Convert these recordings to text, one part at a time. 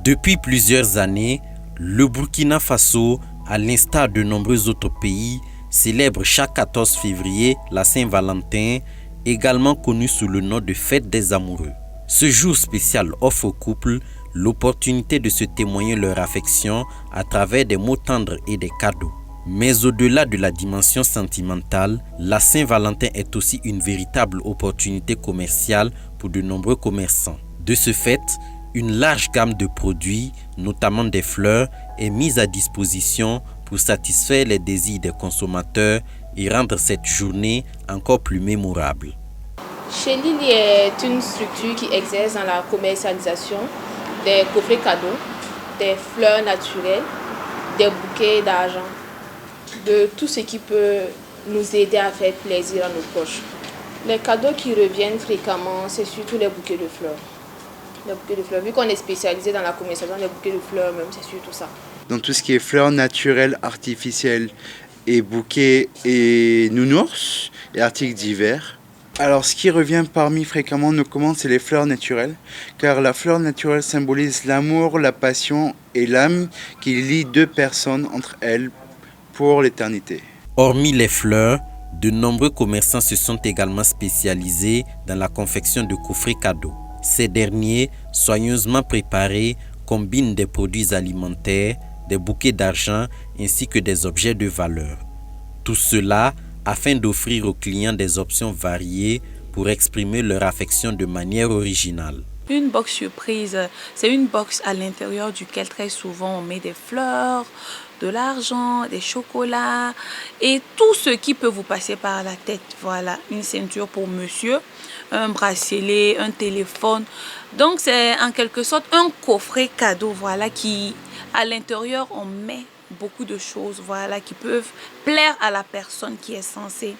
Depuis plusieurs années, le Burkina Faso, à l'instar de nombreux autres pays, célèbre chaque 14 février la Saint-Valentin, également connue sous le nom de Fête des amoureux. Ce jour spécial offre aux couples l'opportunité de se témoigner leur affection à travers des mots tendres et des cadeaux. Mais au-delà de la dimension sentimentale, la Saint-Valentin est aussi une véritable opportunité commerciale pour de nombreux commerçants. De ce fait, une large gamme de produits, notamment des fleurs, est mise à disposition pour satisfaire les désirs des consommateurs et rendre cette journée encore plus mémorable. Chez Lily est une structure qui exerce dans la commercialisation des coffrets cadeaux, des fleurs naturelles, des bouquets d'argent, de tout ce qui peut nous aider à faire plaisir à nos proches. Les cadeaux qui reviennent fréquemment, c'est surtout les bouquets de fleurs. Les bouquets de fleurs. Vu qu'on est spécialisé dans la commercialisation des bouquets de fleurs, même, c'est surtout ça. Dans tout ce qui est fleurs naturelles, artificielles et bouquets et nounours et articles divers. Alors ce qui revient parmi fréquemment nos commandes, c'est les fleurs naturelles, car la fleur naturelle symbolise l'amour, la passion et l'âme qui lie deux personnes entre elles pour l'éternité. Hormis les fleurs, de nombreux commerçants se sont également spécialisés dans la confection de coffrets cadeaux. Ces derniers, soigneusement préparés, combinent des produits alimentaires, des bouquets d'argent ainsi que des objets de valeur. Tout cela afin d'offrir aux clients des options variées pour exprimer leur affection de manière originale. Une box surprise, c'est une box à l'intérieur duquel très souvent on met des fleurs, de l'argent, des chocolats et tout ce qui peut vous passer par la tête. Voilà, une ceinture pour monsieur, un bracelet, un téléphone. Donc c'est en quelque sorte un coffret cadeau, voilà, qui à l'intérieur on met beaucoup de choses, voilà, qui peuvent plaire à la personne qui est censée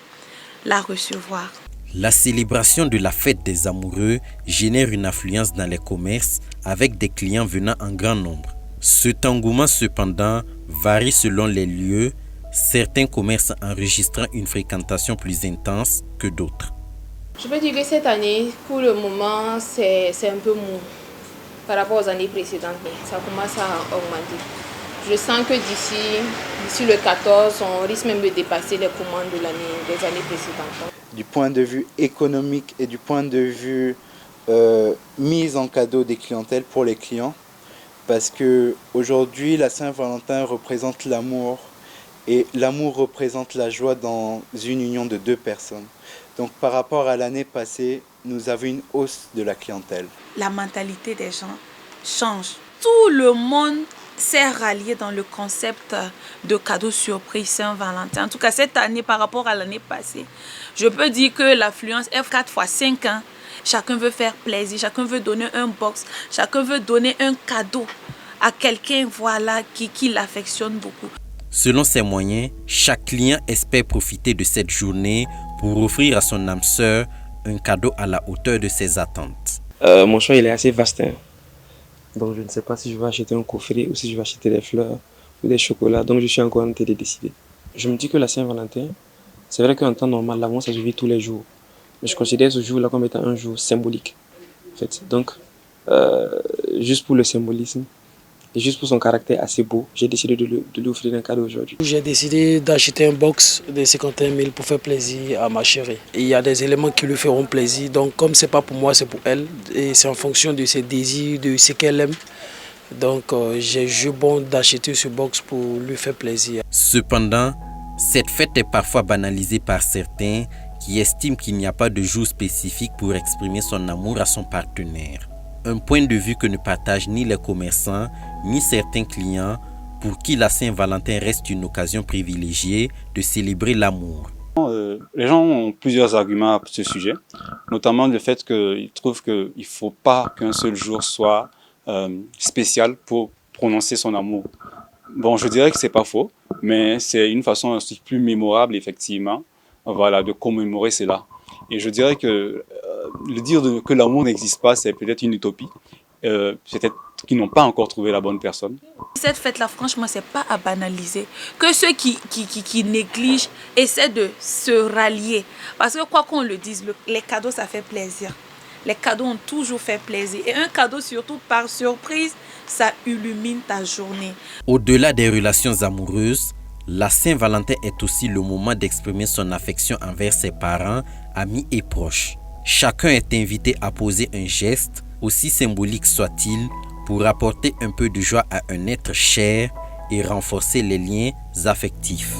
la recevoir. La célébration de la fête des amoureux génère une affluence dans les commerces avec des clients venant en grand nombre. Cet engouement cependant varie selon les lieux, certains commerces enregistrant une fréquentation plus intense que d'autres. Je peux dire que cette année, pour le moment, c'est un peu mou par rapport aux années précédentes, mais ça commence à augmenter. Je sens que d'ici le 14, on risque même de dépasser les commandes des années précédentes. Du point de vue économique et du point de vue mise en cadeau des clientèles pour les clients, parce qu'aujourd'hui, la Saint-Valentin représente l'amour et l'amour représente la joie dans une union de deux personnes. Donc par rapport à l'année passée, nous avons une hausse de la clientèle. La mentalité des gens change. Tout le monde s'est rallié dans le concept de cadeau surprise Saint-Valentin. En tout cas, cette année, par rapport à l'année passée, je peux dire que l'affluence est 4 fois 5 ans. Chacun veut faire plaisir, chacun veut donner un box, chacun veut donner un cadeau à quelqu'un, voilà, qui l'affectionne beaucoup. Selon ses moyens, chaque client espère profiter de cette journée pour offrir à son âme sœur un cadeau à la hauteur de ses attentes. Mon choix il est assez vaste. Donc je ne sais pas si je vais acheter un coffret ou si je vais acheter des fleurs ou des chocolats. Donc je suis encore en train de décider. Je me dis que la Saint-Valentin, c'est vrai qu'en temps normal, l'amour ça se vit tous les jours. Mais je considère ce jour-là comme étant un jour symbolique. En fait. Donc, juste pour le symbolisme et juste pour son caractère assez beau, j'ai décidé de lui offrir un cadeau aujourd'hui. J'ai décidé d'acheter un box de 51 000 pour faire plaisir à ma chérie. Et il y a des éléments qui lui feront plaisir. Donc comme ce n'est pas pour moi, c'est pour elle. Et c'est en fonction de ses désirs, de ce qu'elle aime. Donc j'ai jugé bon d'acheter ce box pour lui faire plaisir. Cependant, cette fête est parfois banalisée par certains qui estiment qu'il n'y a pas de jour spécifique pour exprimer son amour à son partenaire. Un point de vue que ne partagent ni les commerçants, ni certains clients, pour qui la Saint-Valentin reste une occasion privilégiée de célébrer l'amour. Les gens ont plusieurs arguments à ce sujet, notamment le fait qu'ils trouvent qu'il ne faut pas qu'un seul jour soit spécial pour prononcer son amour. Bon, je dirais que ce n'est pas faux, mais c'est une façon aussi plus mémorable, effectivement, voilà, de commémorer cela. Et je dirais que le dire que l'amour n'existe pas, c'est peut-être une utopie. Peut-être qu'ils n'ont pas encore trouvé la bonne personne. Cette fête-là, franchement, c'est pas à banaliser. Que ceux qui négligent essaient de se rallier. Parce que quoi qu'on le dise, les cadeaux, ça fait plaisir. Les cadeaux ont toujours fait plaisir. Et un cadeau, surtout par surprise, ça illumine ta journée. Au-delà des relations amoureuses, la Saint-Valentin est aussi le moment d'exprimer son affection envers ses parents, amis et proches. Chacun est invité à poser un geste, aussi symbolique soit-il, pour apporter un peu de joie à un être cher et renforcer les liens affectifs.